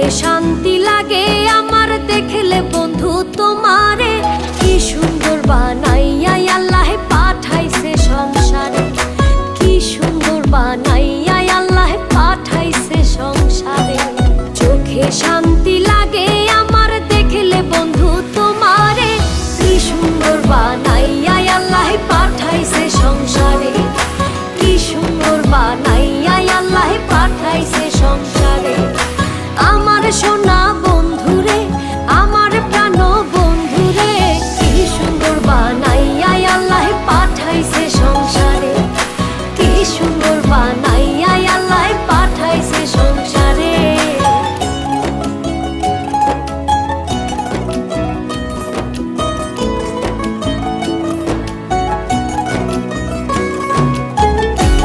চোখে শান্তি লাগে আমার দেখলে বন্ধু তোমারে। কি সুন্দর বানাইয়া আল্লাহ পাঠাইছে সংসারে, কি সুন্দর বানাইয়া আল্লাহ পাঠাইছে সংসারে। চোখে শান্তি লাগে আমার দেখলে বন্ধু তোমারে, কি সুন্দর বানাইয়া আল্লাহ পাঠাইছে সংসারে, কি সুন্দর বানাইয়া আল্লাহ পাঠাইছে সংসারে। আমার সোনা বন্ধুরে, আমার প্রাণ বন্ধুরে, কি সুন্দর বানাইয়া আল্লাহ পাঠাইছে সংসারে, কি সুন্দর বানাইয়া আল্লাহ পাঠাইছে সংসারে।